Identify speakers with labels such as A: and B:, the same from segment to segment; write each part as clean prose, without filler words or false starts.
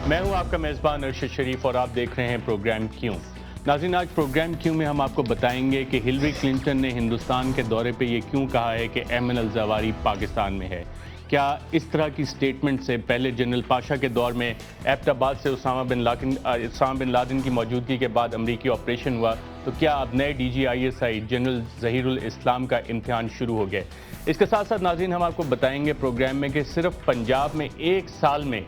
A: میں ہوں آپ کا میزبان ارشد شریف اور آپ دیکھ رہے ہیں پروگرام کیوں۔ ناظرین، آج پروگرام کیوں میں ہم آپ کو بتائیں گے کہ ہلری کلنٹن نے ہندوستان کے دورے پہ یہ کیوں کہا ہے کہ ایمن الزواہری پاکستان میں ہے۔ کیا اس طرح کی سٹیٹمنٹ سے پہلے جنرل پاشا کے دور میں ایبٹ آباد سے اسامہ بن لادن کی موجودگی کے بعد امریکی آپریشن ہوا، تو کیا اب نئے D G I S I general Zaheer ul-Islam کا امتحان شروع ہو گیا؟ اس کے ساتھ ساتھ ناظرین ہم آپ کو بتائیں گے پروگرام میں کہ صرف پنجاب میں ایک سال میں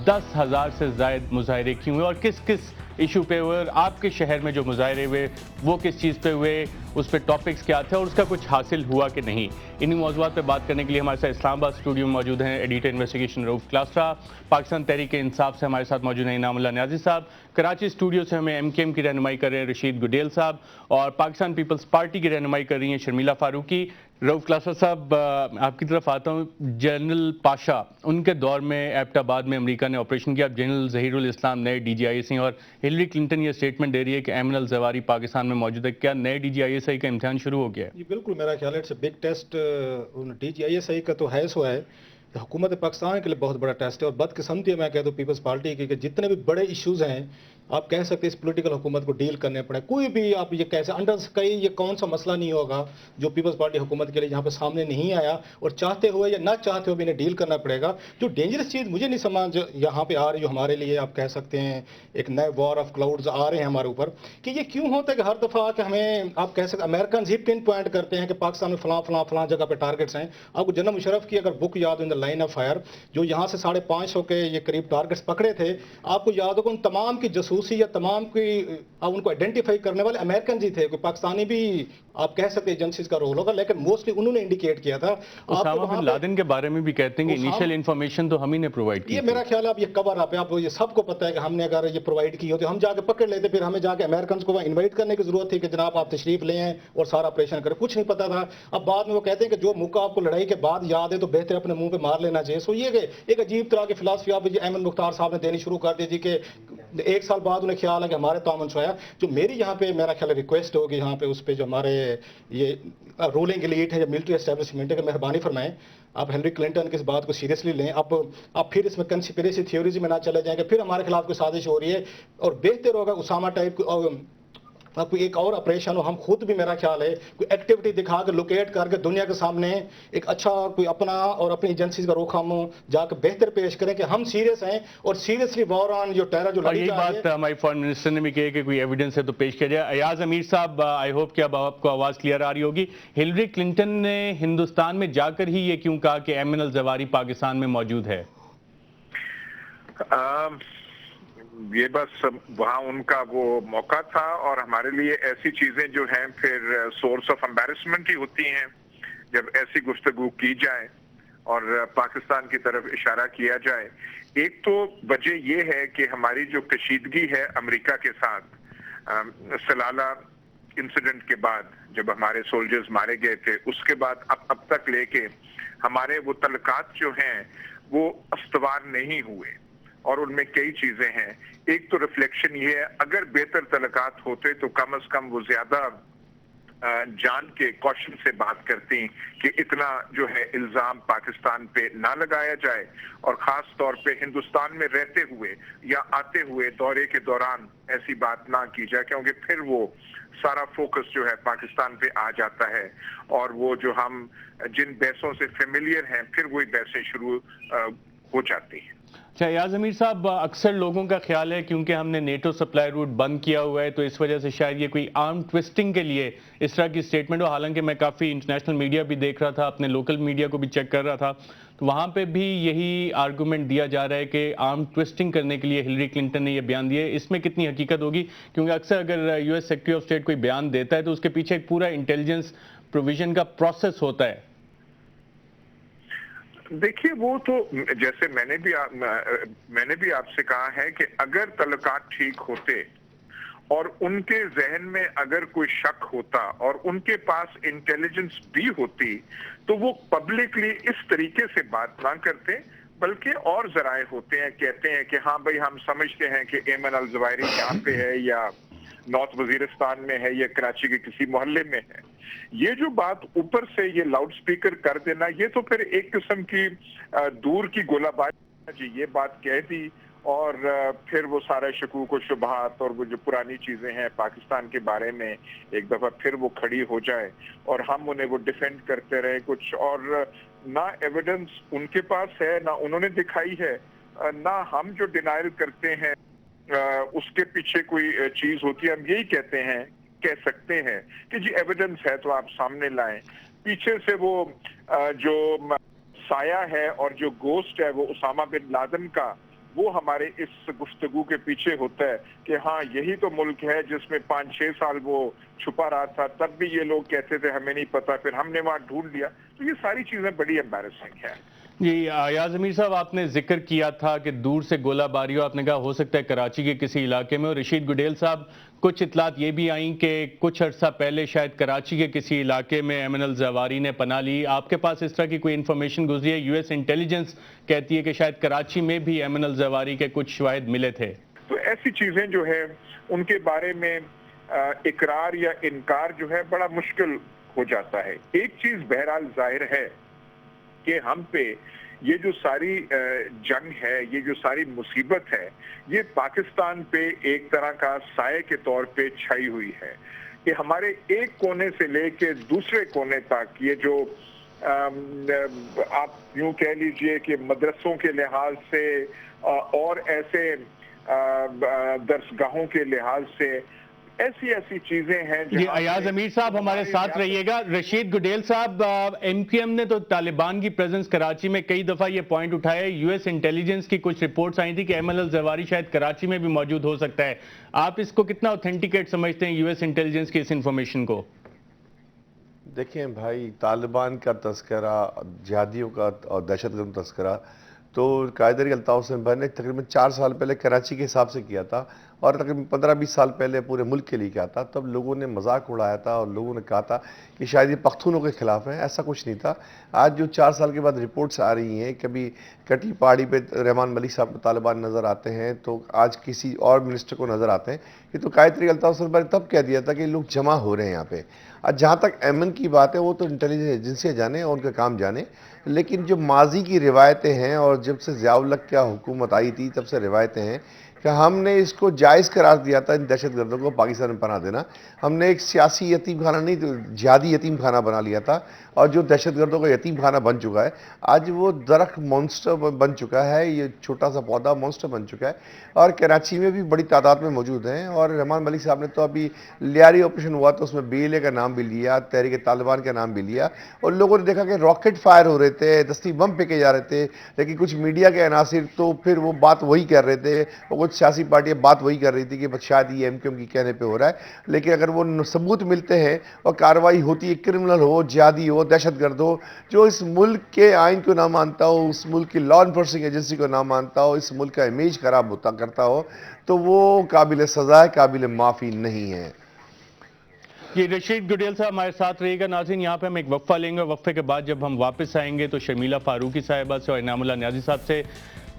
A: 10,000 سے زائد مظاہرے کیوں ہوئے اور کس کس ایشو پہ ہوئے، اور آپ کے شہر میں جو مظاہرے ہوئے وہ کس چیز پہ ہوئے، اس پہ ٹاپکس کیا تھے اور اس کا کچھ حاصل ہوا کہ نہیں۔ انہی موضوعات پہ بات کرنے کے لیے ہمارے ساتھ اسلام آباد اسٹوڈیو میں موجود ہیں ایڈیٹر انویسٹیگیشن رؤف کلاسرا، پاکستان تحریک انصاف سے ہمارے ساتھ موجود ہیں انعام اللہ نیازی صاحب، کراچی اسٹوڈیو سے ہمیں MKM کی رہنمائی کر رہے ہیں رشید گڈیل صاحب، اور پاکستان پیپلز پارٹی کی رہنمائی کر رہی ہیں شرمیلہ فاروقی۔ رؤف کلاسرا صاحب، آپ کی طرف آتا ہوں۔ جنرل پاشا، ان کے دور میں ایبٹ آباد میں امریکہ نے آپریشن کیا، اب جنرل ظہیر الاسلام نئے ڈی جی آئی ایس آئی ہیں اور ہلری کلنٹن یہ اسٹیٹمنٹ دے رہی ہے کہ ایمن الزواہری پاکستان میں موجود ہے۔ کیا نئے D G I S I کا امتحان شروع ہو گیا ہے؟
B: جی بالکل، میرا خیال ہے it's a big test. D G I S I کا تو ہے سو ہے، حکومت پاکستان کے لیے بہت بڑا ٹیسٹ ہے، اور بدقسمتی ہے میں کہہ دوں پیپلز پارٹی کی کہ جتنے بھی بڑے ایشوز ہیں آپ کہہ سکتے اس پولیٹیکل حکومت کو ڈیل کرنے پڑے، کوئی بھی آپ یہ کیسے انڈر کئی یہ کون سا مسئلہ نہیں ہوگا جو پیپلز پارٹی حکومت کے لیے یہاں پہ سامنے نہیں آیا، اور چاہتے ہوئے یا نہ چاہتے ہوئے انہیں ڈیل کرنا پڑے گا۔ جو ڈینجرس چیز مجھے نہیں سمجھ یہاں پہ آ رہی جو ہمارے لیے آپ کہہ سکتے ہیں ایک نئے وار آف کلاؤڈز آ رہے ہیں ہمارے اوپر، کہ یہ کیوں ہوتا ہے کہ ہر دفعہ کہ ہمیں آپ کہہ سکتے امریکنز ہی پن پوائنٹ کرتے ہیں کہ پاکستان میں فلاں فلاں فلاں جگہ پہ ٹارگٹس ہیں۔ آپ کو جنرل مشرف کی اگر بک یاد ہو ان دا لائن آف فائر، جو یہاں سے 550 کے یہ قریب ٹارگٹس پکڑے تھے، آپ کو یاد ہوگا ان تمام کی جاسوسی یا تمام کی ان کو آئیڈینٹیفائی کرنے والے امریکنز ہی تھے، کوئی پاکستانی بھی آپ کہہ سکتے ایجنسیز کا رول ہوگا، لیکن موسٹلی انہوں نے انڈیکیٹ کیا تھا۔
A: اسامہ بن لادن کے بارے میں بھی کہتے ہیں کہ انیشل انفارمیشن تو ہم ہی نے پرووائڈ کی
B: یہ
A: تھی۔
B: میرا خیال ہے آپ یہ کور اپ ہے، آپ یہ سب کو پتہ ہے کہ ہم نے اگر یہ پرووائڈ کی ہوتی ہم جا کے پکڑ لیتے، پھر ہمیں جا کے امریکنز کو انوائٹ کرنے کی ضرورت تھی کہ جناب آپ تشریف لے آئیں اور سارا آپریشن کریں، کچھ نہیں پتا تھا۔ اب بعد میں وہ کہتے ہیں کہ جو موقع آپ کو لڑائی کے بعد یاد ہے تو بہتر اپنے منہ پہ مار لینا چاہیے۔ سو یہ کہ ایک عجیب طرح کی فلاسفی آپ احمد مختار صاحب نے دینی شروع کر دی تھی کہ ایک سال بعد انہیں خیال ہے کہ ہمارے تعاون سے آیا۔ جو میری یہاں پہ میرا خیال ریکویسٹ ہوگی یہاں پہ اس پہ جو ہمارے یہ رولنگ ایلیٹ ہے یا ملٹری اسٹیبلشمنٹ ہے کہ مہربانی فرمائیں آپ ہلری کلنٹن کی اس بات کو سیریسلی لیں، اب آپ پھر اس میں کنسپریسی تھیوریز میں نہ چلے جائیں کہ پھر ہمارے خلاف کوئی سازش ہو رہی ہے، اور بہتر ہوگا اسامہ ٹائپ کوئی ایک اور آپریشن ہو، ہم خود بھی میرا خیال ہے کوئی ایکٹیویٹی دکھا کے لوکیٹ کر کے دنیا کے سامنے ایک اچھا کوئی اپنا اور اپنی ایجنسیز کا رخ ہم جا کے بہتر پیش کریں کہ ہم سیریس ہیں اور سیریسلی وار آن جو ٹیرر جو
A: اور
B: لڑی
A: یہی
B: جا رہی ہے۔
A: بات ہماری فارن منسٹر نے بھی کہی کہ کوئی ایویڈنس ہے تو پیش کیا جائے۔ ایاز امیر صاحب، آئی ہوپ کہ اب آپ کو آواز کلیئر آ رہی ہوگی۔ ہلری کلنٹن نے ہندوستان میں جا کر ہی یہ کیوں کہا کہ ایمن الزواہری پاکستان میں موجود ہے؟
C: یہ بس وہاں ان کا وہ موقع تھا، اور ہمارے لیے ایسی چیزیں جو ہیں پھر سورس آف امبیرسمنٹ ہی ہوتی ہیں جب ایسی گفتگو کی جائے اور پاکستان کی طرف اشارہ کیا جائے۔ ایک تو وجہ یہ ہے کہ ہماری جو کشیدگی ہے امریکہ کے ساتھ سلالہ انسیڈنٹ کے بعد جب ہمارے سولجرز مارے گئے تھے، اس کے بعد اب تک لے کے ہمارے وہ تعلقات جو ہیں وہ استوار نہیں ہوئے، اور ان میں کئی چیزیں ہیں۔ ایک تو ریفلیکشن یہ ہے اگر بہتر تعلقات ہوتے تو کم از کم وہ زیادہ جان کے کوشن سے بات کرتی کہ اتنا جو ہے الزام پاکستان پہ نہ لگایا جائے، اور خاص طور پہ ہندوستان میں رہتے ہوئے یا آتے ہوئے دورے کے دوران ایسی بات نہ کی جائے، کیونکہ پھر وہ سارا فوکس جو ہے پاکستان پہ آ جاتا ہے، اور وہ جو ہم جن بحثوں سے فیملیئر ہیں پھر وہی بحثیں شروع ہو جاتی ہیں۔
A: اچھا ایاز امیر صاحب، اکثر لوگوں کا خیال ہے کیونکہ ہم نے نیٹو سپلائی روٹ بند کیا ہوا ہے تو اس وجہ سے شاید یہ کوئی آرم ٹوسٹنگ کے لیے اس طرح کی سٹیٹمنٹ ہو، حالانکہ میں کافی انٹرنیشنل میڈیا بھی دیکھ رہا تھا، اپنے لوکل میڈیا کو بھی چیک کر رہا تھا، تو وہاں پہ بھی یہی آرگومنٹ دیا جا رہا ہے کہ آرم ٹوسٹنگ کرنے کے لیے ہلری کلنٹن نے یہ بیان دیا ہے۔ اس میں کتنی حقیقت ہوگی؟ کیونکہ اکثر اگر U S secretary of state کوئی بیان دیتا ہے تو اس کے پیچھے ایک پورا انٹیلیجنس پروویژن کا پروسیس ہوتا ہے۔
C: دیکھیے وہ تو جیسے میں نے بھی آپ سے کہا ہے کہ اگر تعلقات ٹھیک ہوتے اور ان کے ذہن میں اگر کوئی شک ہوتا اور ان کے پاس انٹیلیجنس بھی ہوتی تو وہ پبلکلی اس طریقے سے بات نہ کرتے، بلکہ اور ذرائع ہوتے ہیں، کہتے ہیں کہ ہاں بھائی ہم سمجھتے ہیں کہ ایمن الزواہری یہاں پہ ہے یا نارتھ وزیرستان میں ہے یا کراچی کے کسی محلے میں ہے۔ یہ جو بات اوپر سے یہ لاؤڈ سپیکر کر دینا، یہ تو پھر ایک قسم کی دور کی گولہ باری، جی یہ بات کہہ دی اور پھر وہ سارے شکوک و شبہات اور وہ جو پرانی چیزیں ہیں پاکستان کے بارے میں ایک دفعہ پھر وہ کھڑی ہو جائے اور ہم انہیں وہ ڈیفینڈ کرتے رہے کچھ، اور نہ ایویڈنس ان کے پاس ہے، نہ انہوں نے دکھائی ہے، نہ ہم جو ڈینائل کرتے ہیں اس کے پیچھے کوئی چیز ہوتی ہے. ہم یہی کہہ سکتے ہیں کہ جی ایویڈنس ہے تو آپ سامنے لائیں. پیچھے سے وہ جو سایہ ہے اور جو گوسٹ ہے وہ اسامہ بن لادن کا، وہ ہمارے اس گفتگو کے پیچھے ہوتا ہے کہ ہاں یہی تو ملک ہے جس میں 5-6 سال وہ چھپا رہا تھا، تب بھی یہ لوگ کہتے تھے ہمیں نہیں پتا، پھر ہم نے وہاں ڈھونڈ لیا. تو یہ ساری چیزیں بڑی امبیرسنگ ہیں.
A: جی ایاز امیر صاحب، آپ نے ذکر کیا تھا کہ دور سے گولہ باری ہو، آپ نے کہا ہو سکتا ہے کراچی کے کسی علاقے میں. اور رشید گڈیل صاحب، کچھ اطلاعات یہ بھی آئیں کہ کچھ عرصہ پہلے شاید کراچی کے کسی علاقے میں ایمن الزواری نے پناہ لی. آپ کے پاس اس طرح کی کوئی انفارمیشن گزری ہے؟ یو ایس انٹیلیجنس کہتی ہے کہ شاید کراچی میں بھی ایمن الزواری کے کچھ شواہد ملے تھے.
C: تو ایسی چیزیں جو ہے ان کے بارے میں اقرار یا انکار جو ہے بڑا مشکل ہو جاتا ہے. ایک چیز بہرحال ظاہر ہے کہ ہم پہ یہ جو ساری جنگ ہے، یہ جو ساری مصیبت ہے، یہ پاکستان پہ ایک طرح کا سائے کے طور پہ چھائی ہوئی ہے کہ ہمارے ایک کونے سے لے کے دوسرے کونے تک یہ جو آپ یوں کہہ لیجئے کہ مدرسوں کے لحاظ سے اور ایسے درسگاہوں کے لحاظ سے ایسی چیزیں ہیں.
A: جی ایاز امیر صاحب ہمارے ساتھ رہیے گا. رشید گڈیل صاحب، ایم کیو ایم نے تو طالبان کی پریزنس کراچی میں کئی دفعہ یہ پوائنٹ اٹھایا ہے. یو ایس انٹیلیجنس کی کچھ رپورٹس آئی تھی کہ ایمن الزواری شاید کراچی میں بھی موجود ہو سکتا ہے. آپ اس کو کتنا اوتھینٹیکیٹ سمجھتے ہیں، یو ایس انٹیلیجنس کی اس انفارمیشن کو؟
D: دیکھیں بھائی، طالبان کا تذکرہ، جہادیوں کا اور دہشت گرد تذکرہ تو قائدر الطاف حسین بھائی نے تقریباً 4 سال پہلے کراچی کے حساب سے کیا تھا، اور تقریباً 15-20 سال پہلے پورے ملک کے لیے کیا تھا. تب لوگوں نے مذاق اڑایا تھا اور لوگوں نے کہا تھا کہ شاید یہ پختونوں کے خلاف ہیں. ایسا کچھ نہیں تھا. آج جو 4 سال کے بعد رپورٹس آ رہی ہیں، کبھی کٹی پہاڑی پہ رحمان ملک صاحب کو طالبان نظر آتے ہیں تو آج کسی اور منسٹر کو نظر آتے ہیں. یہ تو قائد الطاف حسین بھائی نے تب کہہ دیا تھا کہ لوگ جمع ہو رہے ہیں یہاں پہ. جہاں تک ایمن کی بات ہے وہ تو انٹیلیجنس ایجنسیاں جانے اور ان کا کام جانے، لیکن جو ماضی کی روایتیں ہیں اور جب سے ضیاء الحق کیا حکومت آئی تھی تب سے روایتیں ہیں کہ ہم نے اس کو جائز قرار دیا تھا ان دہشت گردوں کو پاکستان میں پناہ دینا. ہم نے ایک سیاسی یتیم خانہ نہیں، جہادی یتیم خانہ بنا لیا تھا، اور جو دہشت گردوں کا یتیم خانہ بن چکا ہے آج وہ درخت مونسٹر بن چکا ہے. یہ چھوٹا سا پودا مونسٹر بن چکا ہے، اور کراچی میں بھی بڑی تعداد میں موجود ہیں. اور رحمان ملک صاحب نے تو ابھی لیاری آپریشن ہوا تو اس میں BLA کا نام بھی لیا، تحریک طالبان کا نام بھی لیا، اور لوگوں نے دیکھا کہ راکٹ فائر ہو رہے تھے، دستی بم پھینکے جا رہے تھے. لیکن کچھ میڈیا کے عناصر تو پھر وہ بات وہی کر رہے تھے، اور کچھ سیاسی پارٹیاں بات وہی کر رہی تھی کہ شاید یہ ایم کیو ایم کی کہنے پہ ہو رہا ہے. لیکن اگر وہ ثبوت ملتے ہیں اور کارروائی ہوتی ہے، کرمنل ہو، جہادی ہو، دہشت گرد ہو، جو اس ملک کے آئین کو نہ مانتا ہو، اس ملک کی لا انفورسنگ ایجنسی کو نہ مانتا ہو، اس ملک کا امیج خراب ہوتا کرتا ہو، تو وہ قابل سزا ہے، قابل معافی نہیں ہے.
A: یہ رشید گڈیل صاحب ہمارے ساتھ رہے گا. ناظرین، یہاں پہ ہم ایک وقفہ لیں گے. وقفے کے بعد جب ہم واپس آئیں گے تو شرمیلا فاروقی صاحبہ سے اور انعام اللہ نیازی صاحب سے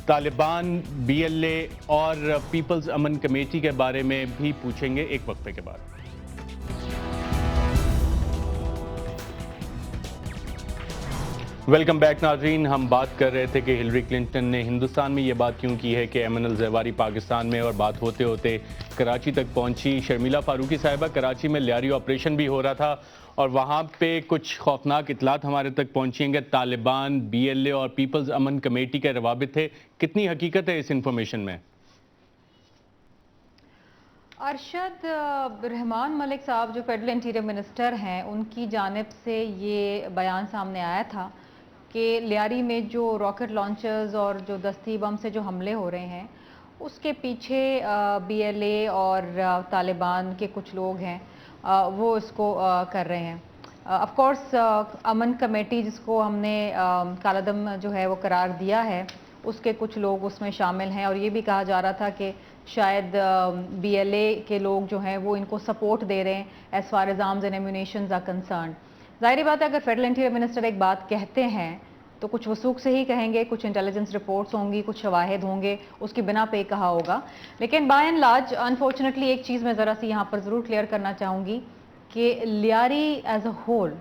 A: طالبان، BLA اور پیپلز امن کمیٹی کے بارے میں بھی پوچھیں گے، ایک وقفے کے بعد. ویلکم بیک ناظرین. ہم بات کر رہے تھے کہ ہلری کلنٹن نے ہندوستان میں یہ بات کیوں کی ہے کہ ایمن الزواری پاکستان میں، اور بات ہوتے ہوتے کراچی تک پہنچی. شرمیلا فاروقی صاحبہ، کراچی میں لیاری آپریشن بھی ہو رہا تھا اور وہاں پہ کچھ خوفناک اطلاعات ہمارے تک پہنچی ہیں کہ طالبان، BLA اور پیپلز امن کمیٹی کے روابط تھے. کتنی حقیقت ہے اس انفارمیشن میں؟
E: ارشد، رحمان ملک صاحب جو فیڈرل انٹیریئر منسٹر ہیں، ان کی جانب سے یہ بیان سامنے آیا تھا کہ لیاری میں جو راکٹ لانچرز اور جو دستی بم سے جو حملے ہو رہے ہیں اس کے پیچھے BLA اور طالبان کے کچھ لوگ ہیں، وہ اس کو کر رہے ہیں. آف کورس امن کمیٹی جس کو ہم نے کالعدم جو ہے وہ قرار دیا ہے، اس کے کچھ لوگ اس میں شامل ہیں، اور یہ بھی کہا جا رہا تھا کہ شاید BLA کے لوگ جو ہیں وہ ان کو سپورٹ دے رہے ہیں as far as arms and ammunitions are concerned. ظاہری بات ہے اگر فیڈرل انٹیریئر منسٹر ایک بات کہتے ہیں تو کچھ وثوق سے ہی کہیں گے، کچھ انٹیلیجنس رپورٹس ہوں گی، کچھ شواہد ہوں گے، اس کی بنا پہ کہا ہوگا. لیکن بائی اینڈ لارج انفارچونیٹلی ایک چیز میں ذرا سی یہاں پر ضرور کلیئر کرنا چاہوں گی کہ لیاری ایز اے ہول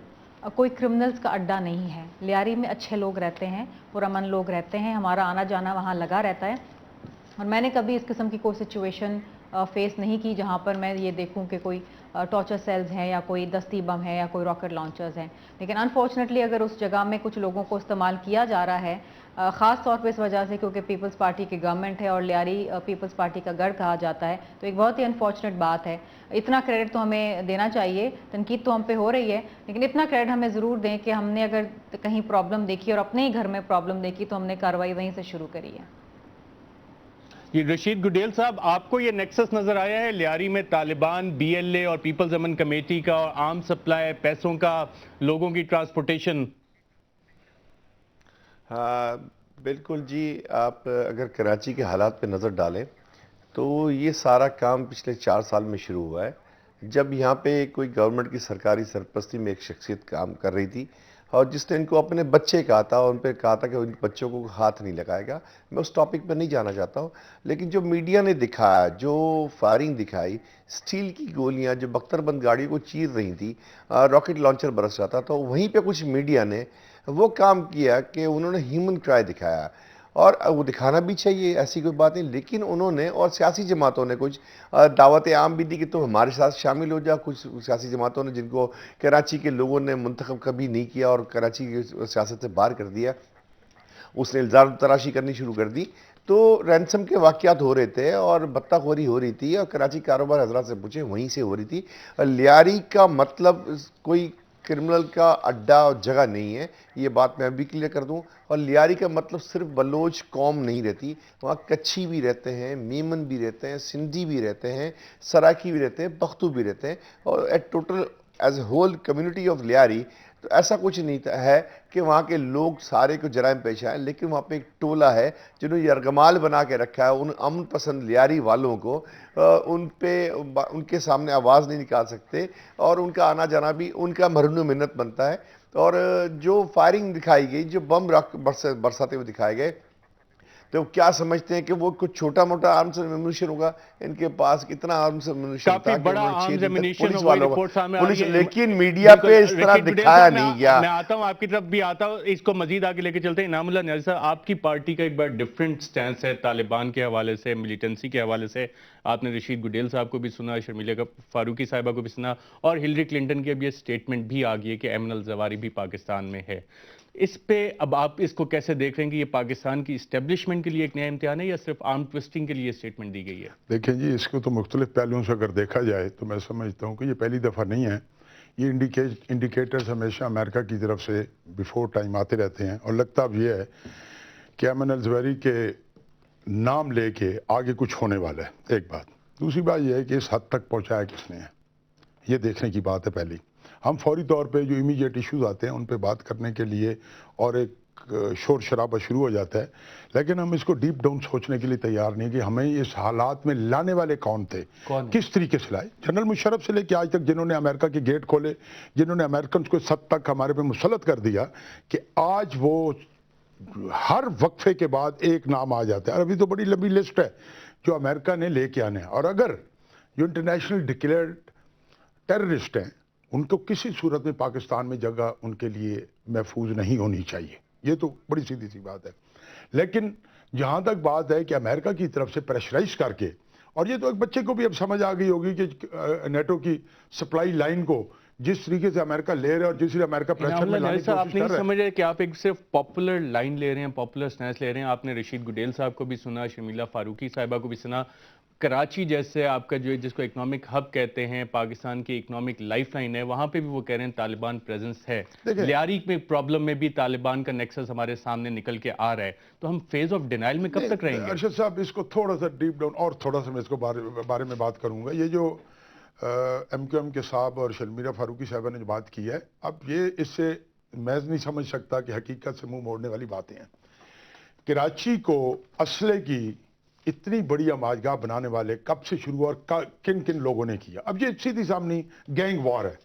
E: کوئی کرمنلز کا اڈا نہیں ہے. لیاری میں اچھے لوگ رہتے ہیں، پرامن لوگ رہتے ہیں، ہمارا آنا جانا وہاں لگا رہتا ہے. اور میں نے کبھی اس قسم کی کوئی سچویشن فیس نہیں کی جہاں پر میں یہ دیکھوں کہ کوئی ٹارچر سیلز ہیں یا کوئی دستی بم ہے یا کوئی راکٹ لانچرز ہیں. لیکن انفارچونیٹلی اگر اس جگہ میں کچھ لوگوں کو استعمال کیا جا رہا ہے خاص طور پہ اس وجہ سے کیونکہ پیپلز پارٹی کی گورنمنٹ ہے اور لیاری پیپلز پارٹی کا گڑھ کہا جاتا ہے, تو ایک بہت ہی انفارچونیٹ بات ہے. اتنا کریڈٹ تو ہمیں دینا چاہیے, تنقید تو ہم پہ ہو رہی ہے لیکن اتنا کریڈٹ ہمیں ضرور دیں کہ ہم نے اگر کہیں پرابلم دیکھی اور اپنے ہی گھر میں پرابلم دیکھی تو ہم نے کارروائی وہیں سے شروع کری ہے.
A: یہ رشید گڈیل صاحب, آپ کو یہ نیکسس نظر آیا ہے لیاری میں طالبان, بی ایل اے اور پیپلز امن کمیٹی کا اور عام سپلائی پیسوں کا, لوگوں کی ٹرانسپورٹیشن؟
D: ہاں بالکل جی. آپ اگر کراچی کے حالات پہ نظر ڈالیں تو یہ سارا کام پچھلے 4 سال میں شروع ہوا ہے, جب یہاں پہ کوئی گورنمنٹ کی سرکاری سرپرستی میں ایک شخصیت کام کر رہی تھی اور جس نے ان کو اپنے بچے کہا تھا اور ان پہ کہا تھا کہ ان بچوں کو ہاتھ نہیں لگائے گا. میں اس ٹاپک پہ نہیں جانا چاہتا ہوں, لیکن جو میڈیا نے دکھایا, جو فائرنگ دکھائی, سٹیل کی گولیاں جو بختر بند گاڑیوں کو چیر رہی تھی, راکٹ لانچر برس رہا تھا, تو وہیں پہ کچھ میڈیا نے وہ کام کیا کہ انہوں نے ہیومن ٹرائی دکھایا, اور وہ دکھانا بھی چاہیے, ایسی کوئی بات نہیں, لیکن انہوں نے اور سیاسی جماعتوں نے کچھ دعوت عام بھی دی کہ تم ہمارے ساتھ شامل ہو جا. کچھ سیاسی جماعتوں نے جن کو کراچی کے لوگوں نے منتخب کبھی نہیں کیا اور کراچی کی سیاست سے باہر کر دیا, اس نے الزام تراشی کرنی شروع کر دی. تو رینسم کے واقعات ہو رہے تھے اور بتہ خوری ہو رہی تھی, اور کراچی کاروبار حضرات سے پوچھیں وہیں سے ہو رہی تھی. لیاری کا مطلب کوئی کرمنل کا اڈا اور جگہ نہیں ہے, یہ بات میں ابھی کلیئر کر دوں. اور لیاری کا مطلب صرف بلوچ قوم نہیں رہتی, وہاں کچھی بھی رہتے ہیں, میمن بھی رہتے ہیں, سندھی بھی رہتے ہیں, سراکی بھی رہتے ہیں, بختو بھی رہتے ہیں, اور at total as a whole community of Lyari. تو ایسا کچھ نہیں ہے کہ وہاں کے لوگ سارے کو جرائم پیش آئیں, لیکن وہاں پہ ایک ٹولہ ہے جنہوں نے یرغمال بنا کے رکھا ہے ان امن پسند لیاری والوں کو. ان پہ ان کے سامنے آواز نہیں نکال سکتے, اور ان کا آنا جانا بھی ان کا مرہون و منت بنتا ہے. اور جو فائرنگ دکھائی گئی, جو بم برساتے ہوئے دکھائے گئے, تو کیا سمجھتے ہیں کہ وہ کچھ چھوٹا موٹا آرمز ایمونیشن ہوگا؟ ان کے پاس کتنا آرمز ایمونیشن تھا
A: کافی
D: کہ
A: بڑا
D: انہوں نے 6
A: آرمز
D: دن تک
A: ایمونیشن
D: پولیس
A: وہی
D: والوں
A: رپورٹ سامنے آ
D: پولیس,
A: رہی ہے.
D: لیکن میڈیا پہ اس طرح
A: رشید گڈیل
D: دکھایا
A: صاحب,
D: نہیں گیا.
A: میں آتا ہوں آپ کی طرف بھی آتا ہوں, اس کو مزید آگے لے کے چلتے ہیں. انعام اللہ نیازی صاحب, آپ کی پارٹی کا ایک بڑا ڈفرینٹ سٹینس ہے طالبان کے حوالے سے, ملیٹنسی کے حوالے سے. آپ نے رشید گڈیل صاحب کو بھی سنا, شرمیلا فاروقی صاحبہ کو بھی سنا, اور ہلری کلنٹن کی اب یہ سٹیٹمنٹ بھی آ گئی ہے کہ ایمن الزواری بھی پاکستان میں ہے. اس پہ اب آپ اس کو کیسے دیکھ رہے ہیں کہ یہ پاکستان کی اسٹیبلشمنٹ کے لیے ایک نیا امتحان ہے یا صرف آرم ٹوسٹنگ کے لیے اسٹیٹمنٹ دی گئی ہے؟
F: دیکھیں جی, اس کو تو مختلف پہلوؤں سے اگر دیکھا جائے تو میں سمجھتا ہوں کہ یہ پہلی دفعہ نہیں ہے. یہ انڈیکیٹرز ہمیشہ امریکہ کی طرف سے بیفور ٹائم آتے رہتے ہیں, اور لگتا اب یہ ہے کہ ایمن الزویری کے نام لے کے آگے کچھ ہونے والا ہے. ایک بات. دوسری بات یہ ہے کہ اس حد تک پہنچایا کس نے ہے, یہ دیکھنے کی بات ہے. پہلی ہم فوری طور پہ جو امیجیٹ ایشوز آتے ہیں ان پہ بات کرنے کے لیے اور ایک شور شرابہ شروع ہو جاتا ہے, لیکن ہم اس کو ڈیپ ڈاؤن سوچنے کے لیے تیار نہیں کہ ہمیں اس حالات میں لانے والے کون تھے, کس طریقے سے لائے. جنرل مشرف سے لے کے آج تک جنہوں نے امریکہ کے گیٹ کھولے, جنہوں نے امریکنز کو اس حد تک ہمارے پہ مسلط کر دیا کہ آج وہ ہر وقفے کے بعد ایک نام آ جاتا ہے. اور ابھی تو بڑی لمبی لسٹ ہے جو امریکہ نے لے کے آنے ہیں, اور اگر جو انٹرنیشنل ڈکلیئرڈ ٹیررسٹ ہیں ان کو کسی صورت میں پاکستان میں جگہ ان کے لیے محفوظ نہیں ہونی چاہیے. یہ تو بڑی سیدھی سی بات ہے. لیکن جہاں تک بات ہے کہ امریکہ کی طرف سے پریشرائز کر کے, اور یہ تو ایک بچے کو بھی اب سمجھ آ گئی ہوگی کہ نیٹو کی سپلائی لائن کو جس طریقے سے امریکہ لے رہا ہے اور جس طریقے امریکہ پریشر میں لانے کی
A: آپ
F: کوشش
A: نہیں
F: کر رہا ہے.
A: سمجھ رہے کہ آپ ایک صرف پاپولر لائن لے رہے ہیں, پاپولر سٹینس لے رہے ہیں. آپ نے رشید گڈیل صاحب کو بھی سنا, شرمیلا فاروقی صاحبہ کو بھی سنا. کراچی جیسے آپ کا جو جس کو اکنامک ہب کہتے ہیں, پاکستان کی اکنامک لائف لائن ہے, وہاں پہ بھی وہ کہہ رہے ہیں طالبان پریزنس ہے. لیاری میں پرابلم میں بھی طالبان کا نیکسس ہمارے سامنے نکل کے آ رہا ہے, تو ہم فیز آف ڈینائل میں کب تک رہیں گے؟
F: ارشد صاحب, اس کو تھوڑا سا ڈیپ ڈاؤن اور تھوڑا سا میں اس کو بارے میں بات کروں گا. یہ جو ایم کیو ایم کے صاحب اور شرمیلا فاروقی صاحبہ نے جو بات کی ہے, اب یہ اس سے میں نہیں سمجھ سکتا کہ حقیقت سے منہ موڑنے والی باتیں ہیں. کراچی کو اسلحے کی اتنی بڑی آماج گاہ بنانے والے کب سے شروع اور کن کن لوگوں نے کیا؟ اب یہ سیدھی سامنے گینگ وار ہے.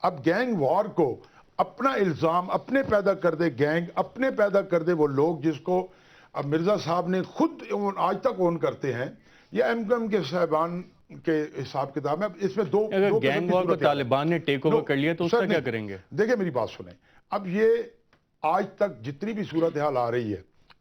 F: اب گینگ وار کو اپنا الزام اپنے پیدا کر دے گینگ, اپنے پیدا کر دے وہ لوگ جس کو اب مرزا صاحب نے خود آج تک اون کرتے ہیں, یا ایم کیو ایم کے صاحبان کے حساب کتاب ہے. اب اس میں دو
A: گینگ وار کو طالبان نے ٹیک اوور کر لیا تو اس کا کیا کریں گے؟
F: دیکھیں میری بات سنیں, اب یہ آج تک جتنی بھی صورتحال آ رہی ہے,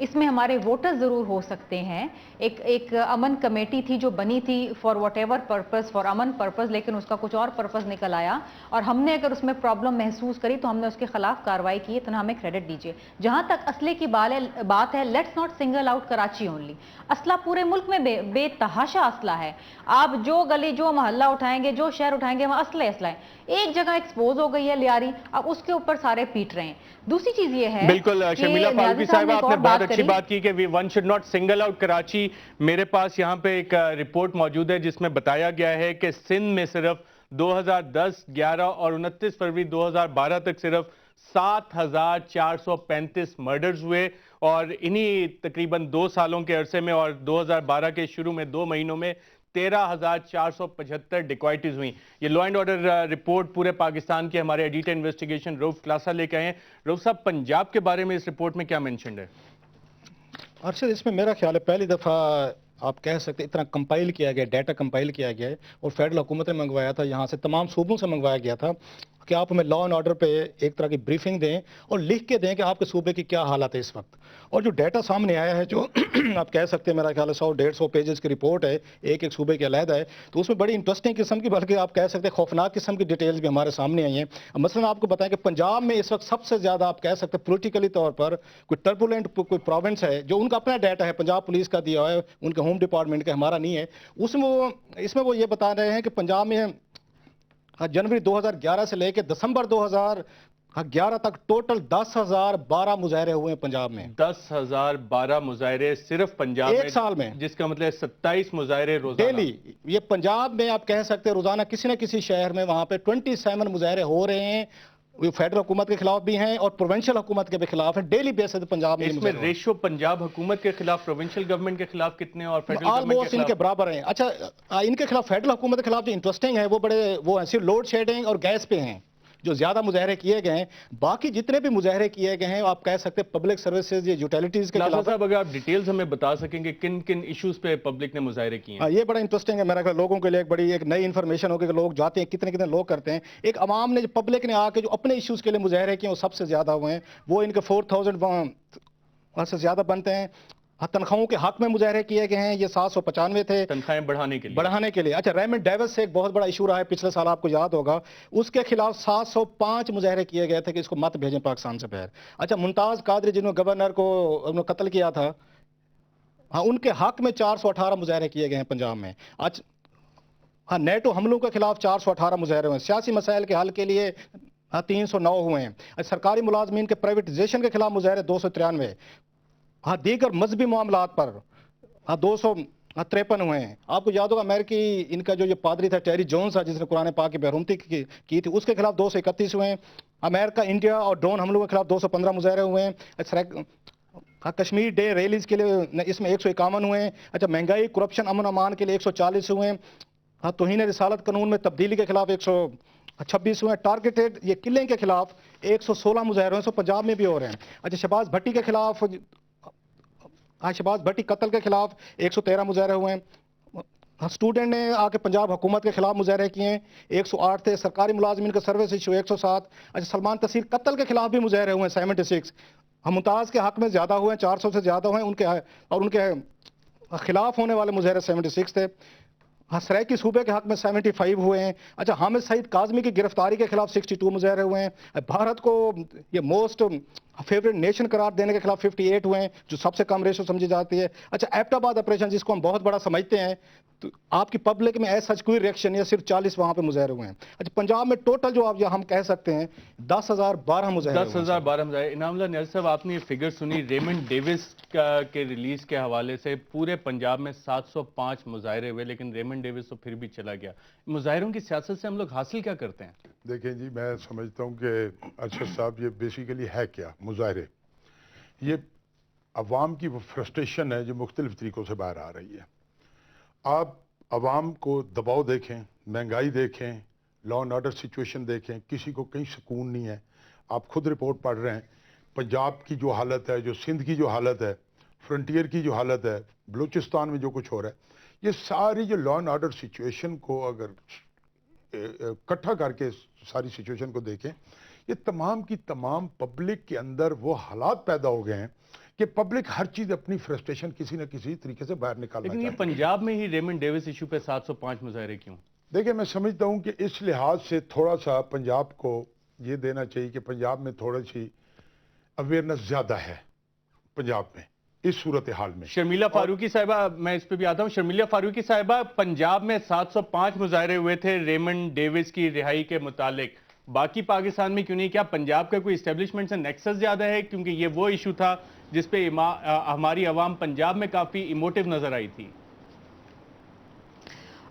E: اس میں ہمارے ووٹر ضرور ہو سکتے ہیں. ایک امن کمیٹی تھی جو بنی تھی for what ever purpose, for امن پرپز، لیکن اس کا کچھ اور پرپز نکل آیا، اور ہم نے اگر اس میں پرابلم محسوس کری تو ہم نے اس کے خلاف کارروائی کی، تو ہمیں کریڈٹ دیجیے. جہاں تک اسلحے کی بات ہے، let's not single out Karachi only. اسلحہ پورے ملک میں بے تحاشا اسلحہ ہے. آپ جو گلی جو محلہ اٹھائیں گے، جو شہر اٹھائیں گے، وہاں اسلحہ ہے. ایک جگہ ایکسپوز ہو گئی ہے لیاری، اب اس کے اوپر سارے پیٹ رہے ہیں. دوسری چیز یہ ہے
A: بالکل شرمیلا فاروقی صاحبہ، آپ نے بہت اچھی بات کی کہ one should not single out Karachi. میرے پاس یہاں پہ ایک رپورٹ موجود ہے جس میں بتایا گیا ہے کہ سندھ میں صرف 2010، 11 اور 29 فروری 2012 تک صرف 7,435 مرڈرز ہوئے، اور انہی تقریباً 2 سالوں کے عرصے میں اور 2012 کے شروع میں 2 مہینوں میں 13,475 ڈیکوائٹیز ہوئیں. یہ لا اینڈ آرڈر رپورٹ پورے پاکستان کے ہمارے ایڈیٹر انویسٹیگیشن روف کلاسا لے کے آئے ہیں. روف صاحب، پنجاب کے بارے میں اس رپورٹ میں کیا مینشنڈ ہے؟
B: ارشد، اس میں میرا خیال ہے پہلی دفعہ آپ کہہ سکتے اتنا کمپائل کیا گیا، ڈیٹا کمپائل کیا گیا ہے، اور فیڈرل حکومت نے منگوایا تھا، یہاں سے تمام صوبوں سے منگوایا گیا تھا کہ آپ ہمیں لا اینڈ آرڈر پہ ایک طرح کی بریفنگ دیں اور لکھ کے دیں کہ آپ کے صوبے کی کیا حالت ہے اس وقت. اور جو ڈیٹا سامنے آیا ہے، جو آپ کہہ سکتے ہیں میرا خیال ہے 100-150 پیجز کی رپورٹ ہے، ایک صوبے کے علیحدہ ہے، تو اس میں بڑی انٹرسٹنگ قسم کی، بلکہ آپ کہہ سکتے ہیں خوفناک قسم کی ڈیٹیلز بھی ہمارے سامنے آئی ہیں. مثلا آپ کو بتائیں کہ پنجاب میں اس وقت سب سے زیادہ آپ کہہ سکتے ہیں پولیٹیکلی طور پر کوئی ٹربولنٹ کوئی پروونس ہے جو ان کا اپنا ڈیٹا ہے، پنجاب پولیس کا دیا ہوا ہے، ان کے ہوم ڈپارٹمنٹ کا، ہمارا نہیں ہے. اس میں وہ یہ بتا رہے ہیں کہ پنجاب میں جنوری 2011 سے لے کے دسمبر 2011 تک ٹوٹل 10,012 مظاہرے ہوئے ہیں پنجاب میں.
A: 10,012 مظاہرے صرف پنجاب میں
B: ایک سال میں،
A: جس کا مطلب 27 مظاہرے روزانہ
B: ڈیلی. یہ پنجاب میں آپ کہہ سکتے ہیں روزانہ کسی نہ کسی شہر میں وہاں پہ 27 مظاہرے ہو رہے ہیں. فیڈرل حکومت کے خلاف بھی ہیں اور پروونشل حکومت کے بھی خلاف ہیں. ڈیلی بیسس پنجاب میں
A: اس میں ریشو پنجاب حکومت کے خلاف پروونشل گورنمنٹ کے خلاف کتنے اور فیڈرل گورنمنٹ
B: آلموسٹ ان کے برابر ہیں. اچھا، ان کے خلاف فیڈرل حکومت کے خلاف جو انٹرسٹنگ ہے وہ صرف لوڈ شیڈنگ اور گیس پہ ہیں جو زیادہ مظاہرے کیے گئے ہیں. باقی جتنے بھی مظاہرے کیے گئے ہیں آپ کہہ سکتے ہیں پبلک سروسز یا یوٹیلیٹیز کے خلاف.
A: صاحب، اگر آپ ڈیٹیلز ہمیں بتا سکیں کہ کن کن ایشوز پہ پبلک نے مظاہرے کیے ہیں؟
B: یہ بڑا انٹرسٹنگ ہے میرا خیال، لوگوں کے لیے ایک نئی انفارمیشن ہوگی کہ لوگ جاتے ہیں کتنے لوگ کرتے ہیں. ایک عوام نے، جو پبلک نے آ کے جو اپنے ایشوز کے لیے مظاہرے کیے وہ سب سے زیادہ ہوئے ہیں. وہ ان کے 4,000 سے زیادہ بنتے ہیں. تنخواہوں کے حق میں مظاہرے کیے گئے ہیں، یہ 795 تھے
A: تنخواہیں بڑھانے کے لیے.
B: اچھا، ریمنڈ ڈیوس سے ایک بہت بڑا ایشو رہا ہے پچھلے سال، آپ کو یاد ہوگا، اس کے خلاف 705 مظاہرے کیے گئے تھے کہ اس کو مت بھیجیں پاکستان سے باہر. اچھا، ممتاز قادری جنہوں نے گورنر کو قتل کیا تھا، ان کے حق میں 418 مظاہرے کیے گئے ہیں پنجاب میں. نیٹو حملوں کے خلاف 418 مظاہرے ہوئے ہیں. سیاسی مسائل کے حل کے لیے 309 ہوئے ہیں. سرکاری ملازمین کے پرائیویٹائزیشن کے خلاف مظاہرے 293. دیگر مذہبی معاملات پر 253 ہوئے ہیں. آپ کو یاد ہوگا امریکی ان کا جو یہ پادری تھا ٹیری جونز تھا جس نے قرآن پاک کی بےحرمتی کی تھی، اس کے خلاف 231 ہوئے ہیں. امریکہ انڈیا اور ڈرون حملوں کے خلاف 215 مظاہرے ہوئے ہیں. کشمیر ڈے ریلیز کے لیے اس میں 151 ہوئے ہیں. اچھا، مہنگائی، کرپشن، امن امان کے لیے 140 ہوئے ہیں. توہین رسالت قانون میں تبدیلی کے خلاف 126 ہوئے ہیں. ٹارگیٹڈ یہ کلنگ کے خلاف 116 مظاہرے ہیں. پنجاب میں بھی ہو رہے ہیں. اچھا، شہباز بھٹی کے خلاف، شہباز بھٹی قتل کے خلاف 113 مظاہرے ہوئے ہیں. اسٹوڈنٹ نے آ کے پنجاب حکومت کے خلاف مظاہرے کیے ہیں، 108 تھے. سرکاری ملازمین کا سروس ایشو 107. اچھا، سلمان تحصیل قتل کے خلاف بھی مظاہرے ہوئے ہیں 76. ممتاز کے حق میں زیادہ ہوئے ہیں، 400 سے زیادہ ہوئے ہیں. ان کے خلاف ہونے والے مظاہرے 76 تھے. سرائکی صوبے کے حق میں 75 ہوئے ہیں. اچھا، حامد سعید کاظمی کی گرفتاری کے خلاف 62 مظاہرے ہوئے ہیں. بھارت کو یہ موسٹ فیوریٹ نیشن قرار دینے کے خلاف 58 ہوئے ہیں جو سب سے کم ریشو سمجھی جاتی ہے. اچھا، ایبٹ آباد آپریشن جس کو ہم بہت بڑا سمجھتے ہیں، تو آپ کی پبلک میں ایسا کوئی ریئیکشن نہیں ہے، صرف 40 وہاں پہ مظاہرے ہوئے ہیں. اچھا، پنجاب میں ٹوٹل جو آپ ہم کہہ سکتے ہیں 10,012 مظاہرے.
A: 10,012 مظاہرے. انعام اللہ نیاز صاحب، آپ نے یہ فگر سنی ریمنڈ ڈیوس کے ریلیز کے حوالے سے پورے پنجاب میں 705 مظاہرے ہوئے، لیکن ریمنڈ ڈیوس تو پھر بھی چلا گیا. مظاہروں کی سیاست سے ہم لوگ حاصل کیا کرتے ہیں؟
F: دیکھیں جی، میں سمجھتا ہوں کہ ارشد صاحب یہ بیسیکلی ہے کیا مظاہرے؟ یہ عوام کی وہ فرسٹریشن ہے جو مختلف طریقوں سے باہر آ رہی ہے. آپ عوام کو دباؤ دیکھیں، مہنگائی دیکھیں، لا اینڈ آرڈر سچویشن دیکھیں، کسی کو کہیں سکون نہیں ہے. آپ خود رپورٹ پڑھ رہے ہیں پنجاب کی جو حالت ہے، جو سندھ کی جو حالت ہے، فرنٹیئر کی جو حالت ہے، بلوچستان میں جو کچھ ہو رہا ہے، یہ ساری جو لا اینڈ آرڈر سچویشن کو اگر اکٹھا کر کے ساری سچویشن کو دیکھیں، یہ تمام کی تمام پبلک کے اندر وہ حالات پیدا ہو گئے ہیں کہ پبلک ہر چیز اپنی فرسٹریشن کسی نہ کسی طریقے سے باہر نکالنا
A: لیکن یہ
F: چاہتی ہے.
A: پنجاب میں ہی ریمنڈ ڈیوس ایشو پہ 705 مظاہرے کیوں؟
F: دیکھیں میں سمجھتا ہوں کہ اس لحاظ سے تھوڑا سا پنجاب کو یہ دینا چاہیے کہ پنجاب میں تھوڑی سی اویئرنس زیادہ ہے پنجاب میں اس صورتحال میں.
A: شرمیلا فاروقی صاحبہ، میں اس پہ بھی آتا ہوں. شرمیلا فاروقی صاحبہ، پنجاب میں 705 مظاہرے ہوئے تھے ریمنڈ ڈیوس کی رہائی کے متعلق، باقی پاکستان میں کیوں نہیں؟ کیا پنجاب کا کوئی اسٹیبلشمنٹ سے نیکسس زیادہ ہے؟ کیونکہ یہ وہ ایشو تھا جس پہ ہماری عوام پنجاب میں کافی ایموٹیو نظر آئی تھی.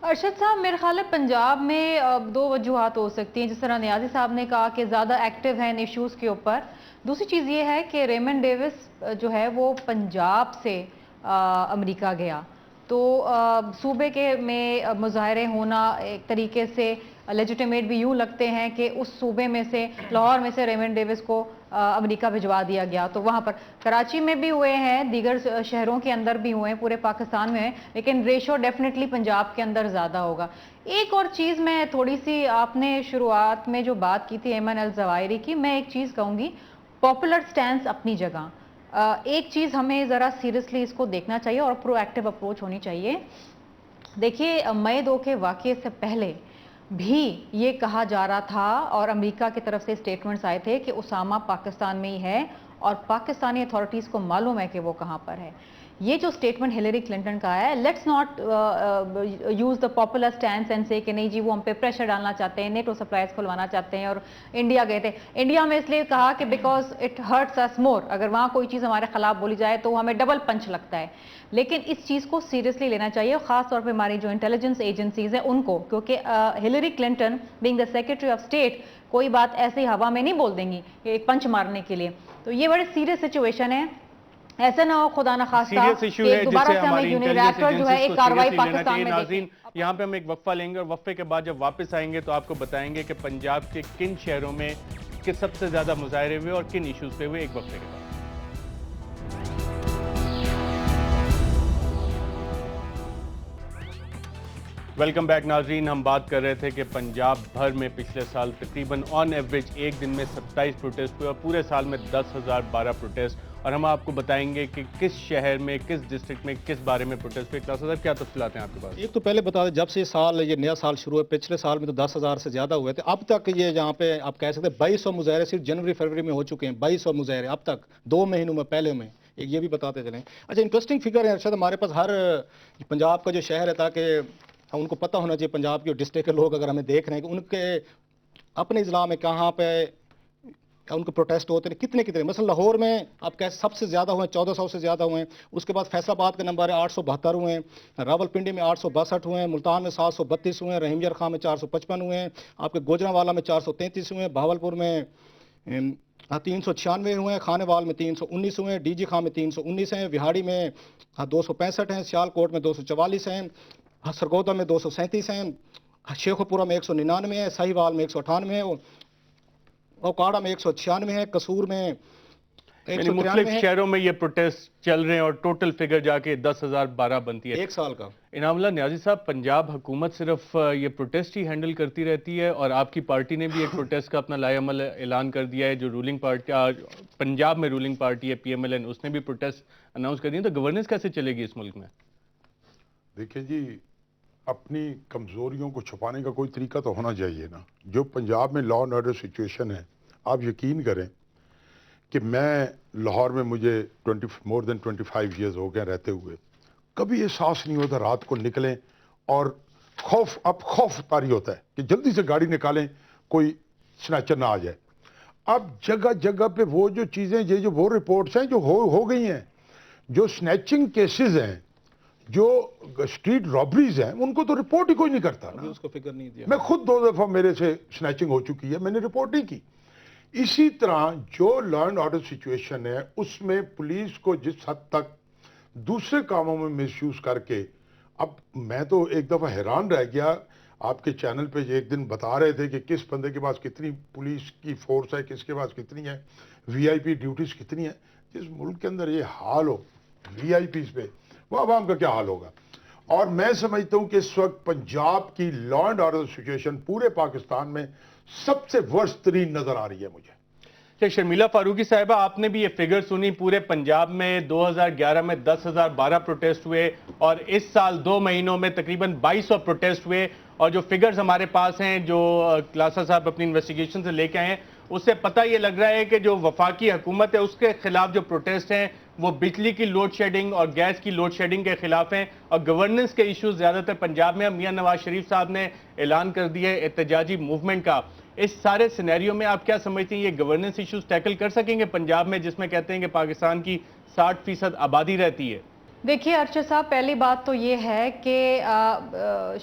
E: ارشد صاحب، میرے خیال ہے پنجاب میں دو وجوہات ہو سکتی ہیں. جس طرح نیازی صاحب نے کہا کہ زیادہ ایکٹیو ہیں ان ایشوز کے اوپر. دوسری چیز یہ ہے کہ ریمنڈ ڈیوس جو ہے وہ پنجاب سے امریکہ گیا، تو صوبے کے میں مظاہرے ہونا ایک طریقے سے لیجیٹیمیٹ بھی یوں لگتے ہیں کہ اس صوبے میں سے، لاہور میں سے ریمنڈ ڈیوس کو امریکہ بھجوا دیا گیا. تو وہاں پر کراچی میں بھی ہوئے ہیں، دیگر شہروں کے اندر بھی ہوئے ہیں، پورے پاکستان میں ہیں، لیکن ریشو ڈیفینیٹلی پنجاب کے اندر زیادہ ہوگا. ایک اور چیز میں تھوڑی سی، آپ نے شروعات میں جو بات کی تھی ایمن الزوائری کی، میں ایک چیز کہوں گی، پاپولر سٹینس اپنی جگہ. ایک چیز ہمیں ذرا سیریسلی اس کو دیکھنا چاہیے اور پرو ایکٹیو اپروچ ہونی چاہیے. دیکھیے، مئی 2 کے واقعے سے پہلے بھی یہ کہا جا رہا تھا اور امریکہ کی طرف سے سٹیٹمنٹس آئے تھے کہ اسامہ پاکستان میں ہی ہے اور پاکستانی اتھارٹیز کو معلوم ہے کہ وہ کہاں پر ہے. یہ جو سٹیٹمنٹ ہلیری کلنٹن کا ہے، let's not use the popular stance and say کہ نہیں جی وہ ہم پہ پریشر ڈالنا چاہتے ہیں، نیٹو سپلائز کھلوانا چاہتے ہیں اور انڈیا گئے تھے. انڈیا میں اس لیے کہا کہ بیکاز اٹ ہرٹس اس مور، اگر وہاں کوئی چیز ہمارے خلاف بولی جائے تو ہمیں ڈبل پنچ لگتا ہے. لیکن اس چیز کو سیریسلی لینا چاہیے، خاص طور پہ ہماری جو انٹیلیجنس ایجنسیز ہیں ان کو، کیونکہ Hillary Clinton being the secretary of state کوئی بات ایسی ہوا میں نہیں بول دیں گی کہ ایک پنچ مارنے کے لیے. تو یہ بڑی سیریس سچویشن ہے. ایسا نہ ہو خدا نخواستہ
A: سیریس ایشو ہے
E: دوبارہ
A: جسے
E: سے ہمیں
A: ہماری
E: یونیلیٹرل جو ہے ایک کاروائی پاکستان میں
A: ناظرین
E: دیکھیں.
A: یہاں پہ ہم ایک وقفہ لیں گے اور وقفے کے بعد جب واپس آئیں گے تو آپ کو بتائیں گے کہ پنجاب کے کن شہروں میں کس سب سے زیادہ مظاہرے ہوئے اور کن ایشوز پہ ہوئے. ایک وقفے کے بعد. ویلکم بیک ناظرین. ہم بات کر رہے تھے کہ پنجاب بھر میں پچھلے سال تقریباً آن ایوریج ایک دن میں 27 پروٹیسٹ ہوئے اور پورے سال میں 10,012 پروٹیسٹ، اور ہم آپ کو بتائیں گے کہ کس شہر میں، کس ڈسٹرکٹ میں، کس بارے میں پروٹیسٹ ہوئے. کلاس صاحب کیا تفصیلات ہیں آپ کے پاس؟
B: ایک تو پہلے بتا دیں، جب سے یہ نیا سال شروع ہے، پچھلے سال میں تو 10,000 سے زیادہ ہوئے تھے. اب تک یہ جہاں پہ آپ کہہ سکتے ہیں 2200 مظاہرے صرف جنوری فروری میں ہو چکے ہیں. 2200 مظاہرے اب تک 2 مہینوں میں، پہلے میں. ایک یہ بھی بتاتے چلیں. اچھا، انٹرسٹنگ فگر ہے ارشد ہمارے پاس، ہر پنجاب کا جو شہر ہے، تاکہ ان کو پتہ ہونا چاہیے پنجاب کے ڈسٹرکٹ کے لوگ اگر ہمیں دیکھ رہے ہیں کہ ان کے اپنے اضلاع میں کہاں پہ ان کے پروٹیسٹ ہوتے ہیں، کتنے. مثلا لاہور میں آپ کہہ سب سے زیادہ ہوئے ہیں، 1400 سے زیادہ ہوئے ہیں. اس کے بعد فیصل آباد کا نمبر ہے 872 ہوئے ہیں، راول پنڈی میں 862 ہوئے ہیں، ملتان میں 732 ہوئے ہیں، رحیم یار خان میں 455 ہوئے ہیں، آپ کے گوجرانوالا میں 433 ہوئے ہیں، بہاولپور میں 396 ہوئے ہیں، خانے وال میں 319 ہوئے ہیں، ڈی جی خان میں 319 ہیں، وہاڑی میں 265 ہیں، سیالکوٹ میں 244 ہیں، سرگودا میں 237 ہیں، شیخوپورہ میں 199 ہیں، سہیوال میں 198 ہیں، اوکاڑا میں 196 ہیں، قصور میں
A: یعنی مختلف شہروں میں یہ پروٹیسٹ چل رہے ہیں اور ٹوٹل فگر جا کے 10,012 بنتی ہے
B: ایک سال کا.
A: انعام اللہ نیازی صاحب، پنجاب حکومت صرف یہ پروٹیسٹ ہی ہینڈل کرتی رہتی ہے اور آپ کی پارٹی نے بھی ایک پروٹیسٹ کا اپنا لائحہ عمل اعلان کر دیا ہے، جو رولنگ پارٹی پنجاب میں رولنگ پارٹی ہے PMLN، اس نے بھی پروٹیسٹ اناؤنس کر دیا. تو گورننس کیسے چلے گی اس ملک میں؟
F: دیکھیں جی، اپنی کمزوریوں کو چھپانے کا کوئی طریقہ تو ہونا چاہیے نا. جو پنجاب میں لا اینڈ آرڈر سچویشن ہے، آپ یقین کریں کہ میں لاہور میں مجھے مور دین 25 ایئرز ہو گئے رہتے ہوئے، کبھی احساس نہیں ہوتا رات کو نکلیں اور خوف طاری ہوتا ہے کہ جلدی سے گاڑی نکالیں کوئی سنیچر نہ آ جائے. اب جگہ جگہ پہ وہ جو چیزیں، یہ جو وہ رپورٹس ہیں جو ہو گئی ہیں، جو سنیچنگ کیسز ہیں، جو اسٹریٹ رابریز ہیں، ان کو تو رپورٹ ہی کوئی نہیں کرتا نا.
B: اس کو فکر نہیں دیا.
F: میں خود 2 دفعہ میرے سے سنیچنگ ہو چکی ہے، میں نے رپورٹ نہیں کی. اسی طرح جو لا اینڈ آرڈر سچویشن ہے، اس میں پولیس کو جس حد تک دوسرے کاموں میں مس یوز کر کے، اب میں تو ایک دفعہ حیران رہ گیا. آپ کے چینل پہ ایک دن بتا رہے تھے کہ کس بندے کے پاس کتنی پولیس کی فورس ہے، کس کے پاس کتنی ہے، VIP ڈیوٹیز کتنی ہے. جس ملک کے اندر یہ حال ہو VIPs پہ، وہ عوام کا کیا حال ہوگا. اور میں سمجھتا ہوں کہ اس وقت پنجاب کی لا اینڈ آرڈر سچویشن پورے پاکستان میں سب سے ورسٹ ترین نظر آ رہی ہے مجھے.
A: شرمیلا فاروقی صاحبہ، آپ نے بھی یہ فگر سنی، پورے پنجاب میں 2011 میں 10,012 پروٹیسٹ ہوئے اور اس سال 2 مہینوں میں تقریباً 2200 پروٹیسٹ ہوئے، اور جو فگرز ہمارے پاس ہیں جو کلاسا صاحب اپنی انویسٹیگیشن سے لے کے آئے ہیں، اس سے پتہ یہ لگ رہا ہے کہ جو وفاقی حکومت ہے اس کے خلاف جو پروٹیسٹ ہیں وہ بجلی کی لوڈ شیڈنگ اور گیس کی لوڈ شیڈنگ کے خلاف ہیں، اور گورننس کے ایشوز زیادہ تر پنجاب میں. میاں نواز شریف صاحب نے اعلان کر دیا ہے احتجاجی موومنٹ کا. اس سارے سینیریو میں آپ کیا سمجھتے ہیں، یہ گورننس ایشوز ٹیکل کر سکیں گے پنجاب میں، جس میں کہتے ہیں کہ پاکستان کی 60% آبادی رہتی ہے؟
E: دیکھیے ارشد صاحب، پہلی بات تو یہ ہے کہ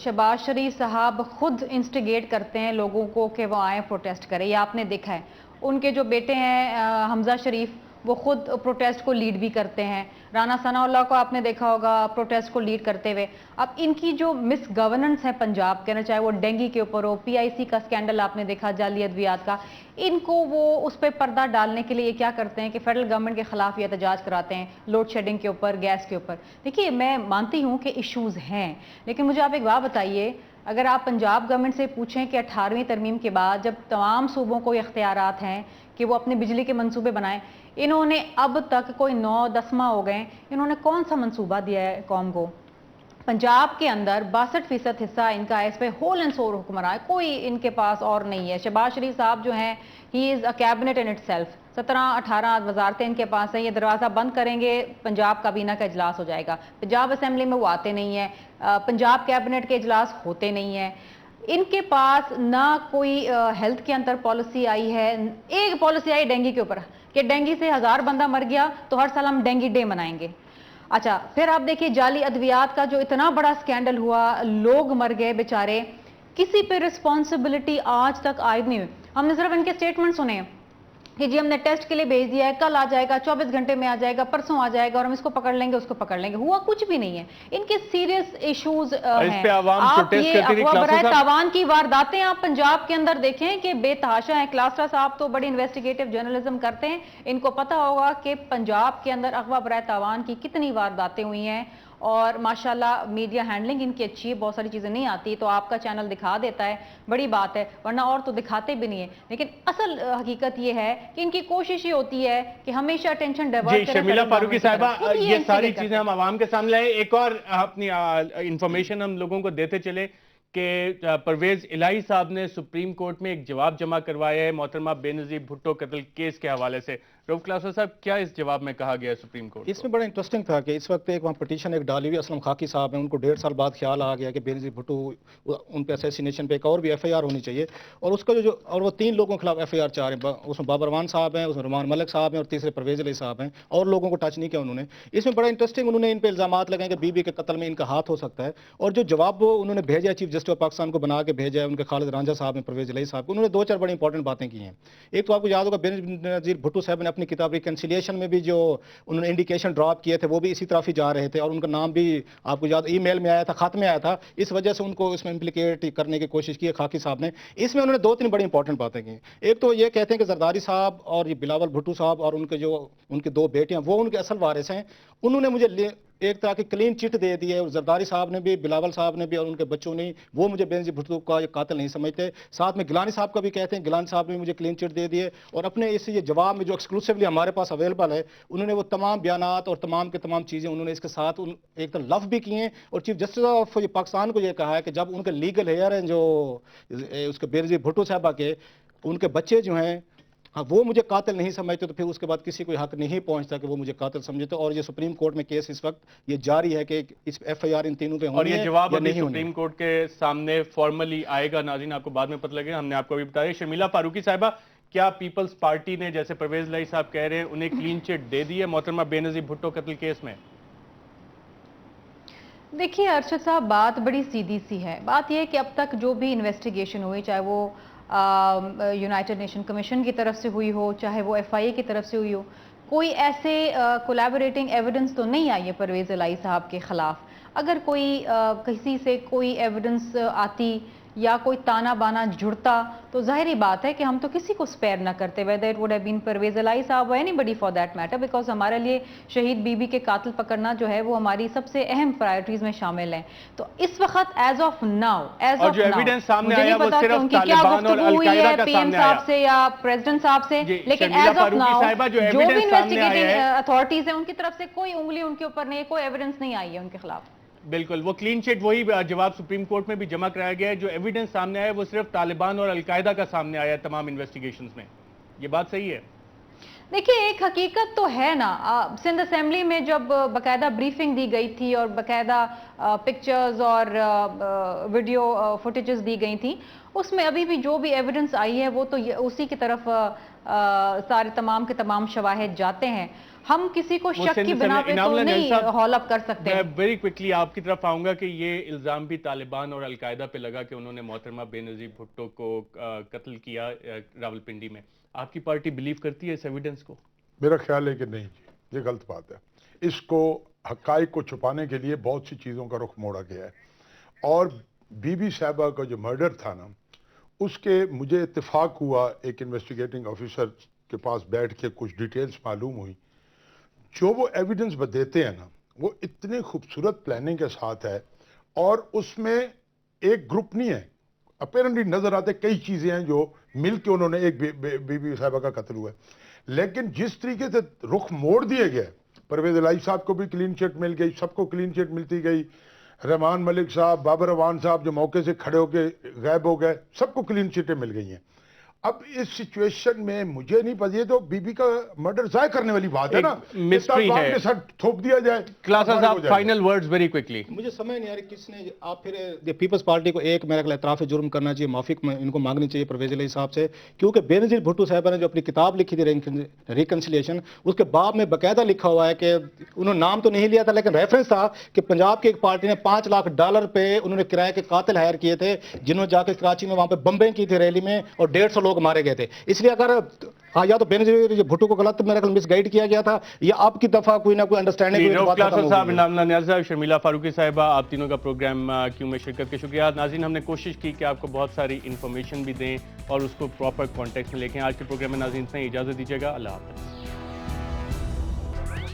E: شہباز شریف صاحب خود انسٹیگیٹ کرتے ہیں لوگوں کو کہ وہ آئیں پروٹیسٹ کریں. یہ آپ نے دیکھا ہے. ان کے جو بیٹے ہیں حمزہ شریف، وہ خود پروٹیسٹ کو لیڈ بھی کرتے ہیں. رانا ثناء اللہ کو آپ نے دیکھا ہوگا پروٹیسٹ کو لیڈ کرتے ہوئے. اب ان کی جو مس گورننس ہے پنجاب کے نا، چاہے وہ ڈینگی کے اوپر ہو، PIC کا سکینڈل آپ نے دیکھا، جعلی ادویات کا، ان کو وہ اس پہ پردہ ڈالنے کے لیے کیا کرتے ہیں کہ فیڈرل گورنمنٹ کے خلاف یہ احتجاج کراتے ہیں، لوڈ شیڈنگ کے اوپر، گیس کے اوپر. دیکھیے میں مانتی ہوں کہ ایشوز ہیں، لیکن مجھے آپ ایک بات بتائیے، اگر آپ پنجاب گورنمنٹ سے پوچھیں کہ 18ویں ترمیم کے بعد جب تمام صوبوں کو اختیارات ہیں کہ وہ اپنے بجلی کے منصوبے بنائیں، انہوں نے اب تک کوئی 9-10 ماہ ہو گئے، انہوں نے کون سا منصوبہ دیا ہے قوم کو؟ پنجاب کے اندر 62% حصہ ان کا ہے، اس پہ ہول اینڈ سول حکمراں ہے، کوئی ان کے پاس اور نہیں ہے. شہباز شریف صاحب جو ہیں، ہی از اے کیبنٹ ان اٹ سیلف. 17-18 وزارتیں ان کے پاس ہیں. یہ دروازہ بند کریں گے، پنجاب کابینہ کا اجلاس ہو جائے گا. پنجاب اسمبلی میں وہ آتے نہیں ہیں، پنجاب کیبنٹ کے اجلاس ہوتے نہیں ہیں. ان کے پاس نہ کوئی ہیلتھ کے اندر پالیسی آئی ہے. ایک پالیسی آئی ڈینگی کے اوپر کہ ڈینگی سے 1000 بندہ مر گیا تو ہر سال ہم ڈینگی ڈے منائیں گے. اچھا، پھر آپ دیکھیے جعلی ادویات کا جو اتنا بڑا سکینڈل ہوا، لوگ مر گئے بیچارے، کسی پہ رسپانسبلٹی آج تک عائد نہیں ہوئی. ہم نے صرف ان کے سٹیٹمنٹ سنے ہیں کہ جی ہم نے ٹیسٹ کے لیے بھیج دیا ہے، کل آ جائے گا، 24 گھنٹے میں آ جائے گا، پرسوں آ جائے گا، اور ہم اس کو پکڑ لیں گے، اس کو پکڑ لیں گے. ہوا کچھ بھی نہیں ہے. ان کے سیریس ایشوز ہیں. آپ یہ افواہ برائے تاوان کی وارداتیں آپ پنجاب کے اندر دیکھیں کہ بے تحاشا ہیں. کلاسٹرا صاحب تو بڑی انویسٹیگیٹو جرنلزم کرتے ہیں، ان کو پتہ ہوگا کہ پنجاب کے اندر اغوا برائے تاوان کی کتنی وارداتیں ہوئی ہیں، اور ماشاءاللہ میڈیا ہینڈلنگ ان کی اچھی ہے. بہت ساری چیزیں نہیں آتی تو آپ کا چینل دکھا دیتا ہے، بڑی بات ہے، ورنہ اور تو دکھاتے بھی نہیں ہے. لیکن اصل حقیقت یہ ہے کہ ان کی کوشش یہ ہوتی ہے کہ ہمیشہ ٹینشن ڈائیورٹ کریں.
A: شرمیلا فاروقی صاحبہ، یہ ساری چیزیں ہم عوام کے سامنے لائیں. ایک اور اپنی انفارمیشن ہم لوگوں کو دیتے چلیں کہ پرویز الہی صاحب نے سپریم کورٹ میں ایک جواب جمع کروایا ہے محترمہ بے نظیر بھٹو قتل کیس کے حوالے سے. رؤف کلاسا صاحب، کیا اس جواب میں کہا گیا ہے سپریم کورٹ؟
B: اس میں بڑا انٹرسٹنگ تھا کہ اس وقت ایک وہاں پٹیشن ایک ڈالی ہوئی اسلم خاکی صاحب ہیں، ان کو 1.5 سال بعد خیال آ گیا کہ بے نظیر بھٹو ان پہ اسیسینیشن پہ ایک اور بھی FIR ہونی چاہیے، اور اس کا اور وہ 3 لوگوں کے خلاف FIR 4 ہیں. اس میں بابر مان صاحب ہیں، اس میں رحمان ملک صاحب ہیں، اور تیسرے پرویز علی صاحب ہیں. اور لوگوں کو ٹچ نہیں کیا انہوں نے. اس میں بڑا انٹرسٹنگ انہوں نے ان پہ الزامات لگائے کہ بی کے قتل میں ان کا ہاتھ ہو سکتا ہے. اور جو جواب وہ انہوں نے بھیجا ہے چیف جسٹس آف پاکستان کو بنا کے بھیجا ہے ان کے خالد رانجھا صاحب نے، پرویز علی صاحب کو، انہوں نے 2-4 بڑی انپورٹنٹ باتیں کی ہیں. ایک تو آپ کو یاد ہوگا بے نظیر بھٹو صاحب نے اپنی کتاب ریکنسیلیشن میں بھی جو انہوں نے انڈیکیشن ڈراپ کیے تھے وہ بھی اسی طرف ہی جا رہے تھے، اور ان کا نام بھی آپ کو یاد ای میل میں آیا تھا، خط میں آیا تھا. اس وجہ سے ان کو اس میں امپلیکیٹ کرنے کی کوشش کی ہے خاکی صاحب نے. اس میں انہوں نے 2-3 بڑی انپورٹنٹ باتیں کی. ایک تو یہ کہتے ہیں کہ زرداری صاحب اور یہ بلاول بھٹو صاحب اور ان کے 2 بیٹے ہیں وہ ان کے اصل وارث ہیں. انہوں نے مجھے ایک طرح کی کلین چٹ دے دی ہے، زرداری صاحب نے بھی، بلاول صاحب نے بھی، اور ان کے بچوں نے. وہ مجھے بے نظیر بھٹو کا قاتل نہیں سمجھتے. ساتھ میں گیلانی صاحب کا بھی کہتے ہیں، گیلانی صاحب نے مجھے کلین چٹ دے دی ہے. اور اپنے اس یہ جواب میں جو ایکسکلوسیولی ہمارے پاس اویلیبل ہے، انہوں نے وہ تمام بیانات اور تمام کے تمام چیزیں انہوں نے اس کے ساتھ ایک تو لفظ بھی کیے ہیں. اور چیف جسٹس آف پاکستان کو یہ کہا ہے کہ جب ان کے لیگل ہیئر ہیں جو اس کے بے نظیر بھٹو صاحبہ کے، ان کے بچے جو ہیں وہ مجھے قاتل نہیں سمجھتے، تو پھر اس کے بعد کسی کو حق نہیں پہنچتا کہ وہ مجھے قاتل سمجھتے. اور یہ سپریم کورٹ میں کیس اس وقت یہ جاری ہے کہ اس FIR ان تینوں پہ ہونی ہے،
A: اور یہ جواب ابھی
B: نہیں
A: سپریم کورٹ کے سامنے فارملی آئے گا. ناظرین آپ کو بعد میں پتہ لگے گا، ہم نے آپ کو بھی بتایا. شرمیلا فاروقی صاحبہ، کیا پیپلز پارٹی نے، جیسے پرویز الہی صاحب کہہ رہے ہیں، انہیں کلین چٹ دے دی ہے محترمہ بے نظیر بھٹو قتل کیس میں؟
E: دیکھیے ارشد صاحب، بات بڑی سیدھی سی ہے. بات یہ ہے کہ اب تک جو بھی انویسٹیگیشن ہوئی، چاہے وہ یونائٹڈ نیشن کمیشن کی طرف سے ہوئی ہو، چاہے وہ FIA کی طرف سے ہوئی ہو، کوئی ایسے کولیبوریٹنگ ایویڈنس تو نہیں آئی ہے پرویز الہی صاحب کے خلاف. اگر کوئی کسی سے کوئی ایویڈنس آتی یا کوئی تانا بانا جڑتا تو ظاہری بات ہے کہ ہم تو کسی کو سپیئر نہ کرتے, whether it would have been Pervez الہی صاحب or anybody for that matter, because ہمارے لیے شہید بی بی کے قاتل پکڑنا جو ہے وہ ہماری سب سے اہم پرائرٹیز میں شامل ہیں. تو اس وقت ایز آف ناؤ
A: اور جو ایویڈنس سامنے آیا وہ صرف طالبان اور القاعدہ کا
E: پی ایم
A: سامنے
E: صاحب
A: آیا
E: سے یا پریزیڈنٹ صاحب سے, لیکن
A: Sharmila
E: as of
A: Farooqui
E: now
A: صاحبہ جو
E: جو بھی
A: ایویڈنس سامنے آیا
E: انویسٹیگیٹنگ
A: ہے
E: اتھارٹیز ہیں ان کی طرف سے کوئی انگلی ان کے اوپر نہیں ہے, کوئی ایویڈنس نہیں آئی ہے ان کے خلاف.
A: بالکل, وہ کلین چٹ وہی جواب سپریم کورٹ میں بھی جمع کرایا گیا ہے. جو ایویڈنس سامنے آیا ہے وہ صرف طالبان اور القاعدہ کا سامنے آیا ہے تمام انویسٹیگیشنز میں. یہ بات صحیح ہے؟
E: دیکھیے ایک حقیقت تو ہے نا, سندھ اسمبلی میں جب باقاعدہ بریفنگ دی گئی تھی اور باقاعدہ پکچرز اور ویڈیو فوٹیجز دی گئی تھیں, اس میں ابھی بھی جو بھی ایویڈنس آئی ہے وہ تو اسی کی طرف سارے تمام کے تمام شواہد جاتے ہیں. ہم کسی کو شک کی بنا پہ تو نہیں ہال اپ کر سکتے.
A: میں ویری کوئکلی آپ کی طرف آؤں گا کہ یہ الزام بھی طالبان اور القاعدہ پہ لگا کہ انہوں نے محترمہ بے نظیر بھٹو کو قتل کیا راولپنڈی میں. آپ کی پارٹی بلیو کرتی ہے اس ایویڈنس کو؟
F: میرا خیال ہے کہ نہیں جی, یہ غلط بات ہے. اس کو حقائق کو چھپانے کے لیے بہت سی چیزوں کا رخ موڑا گیا ہے. اور بی بی صاحبہ کا جو مرڈر تھا نا, اس کے مجھے اتفاق ہوا ایک انویسٹیگیٹنگ آفیسر کے پاس بیٹھ کے کچھ ڈیٹیلز معلوم ہوئی. جو وہ ایویڈنس دیتے ہیں نا وہ اتنے خوبصورت پلاننگ کے ساتھ ہے, اور اس میں ایک گروپ نہیں ہے. اپیرنٹلی نظر آتے کئی چیزیں ہیں جو مل کے انہوں نے ایک بی بی صاحبہ کا قتل ہوا ہے. لیکن جس طریقے سے رخ موڑ دیے گئے, پرویز الہی صاحب کو بھی کلین چٹ مل گئی, سب کو کلین چٹ ملتی گئی, رحمان ملک صاحب, بابر اعوان صاحب جو موقع سے کھڑے ہو کے غائب ہو گئے, سب کو کلین چٹیں مل گئی ہیں. اب اس سچویشن میں مجھے نہیں پتا, یہ تو بی بی کا مرڈر ضائع کرنے والی بات ہے نا,
A: مسٹری ہے.
F: کے ساتھ تھوپ دیا جائے.
A: کلاسا صاحب فائنل ورڈز ویری کوئکلی.
B: مجھے سمجھ نہیں آ رہی کس نے, آپ پھر پیپلز پارٹی کو ایک میرا اعتراف جرم کرنا چاہیے, معافی ان کو مانگنی چاہیے پرویز الہی صاحب سے, کیونکہ بے نظیر بھٹو صاحبہ نے جو اپنی کتاب لکھی تھی ریکنسیلیشن, اس کے باب میں باقاعدہ لکھا ہوا ہے کہ انہوں نے نام تو نہیں لیا تھا لیکن ریفرنس تھا کہ پنجاب کی ایک پارٹی نے $5 لاکھ پہ انہوں نے کرائے کے قاتل ہائر کیے تھے, جنہوں نے جا کے کراچی میں وہاں پہ بمبیں کی تھی ریلی میں, اور 150 لوگ مارے گئے تھے. اس لیے اگر یا تو بینظیر بھٹو کو غلط میرا مس گائیڈ کیا گیا تھا, یا اب کی دفعہ کوئی نہ کوئی انڈرسٹینڈنگ
A: صاحب, انعام اللہ نیاز صاحب, شرمیلا فاروقی صاحبہ, آپ تینوں کا پروگرام کیوں میں شرکت کے شکریہ. ناظرین, ہم نے کوشش کی کہ آپ کو بہت ساری انفارمیشن بھی دیں اور اس کو پراپر کانٹیکسٹ میں لے کے. آج کے پروگرام میں ناظرین سے اجازت دیجیے گا. اللہ حافظ.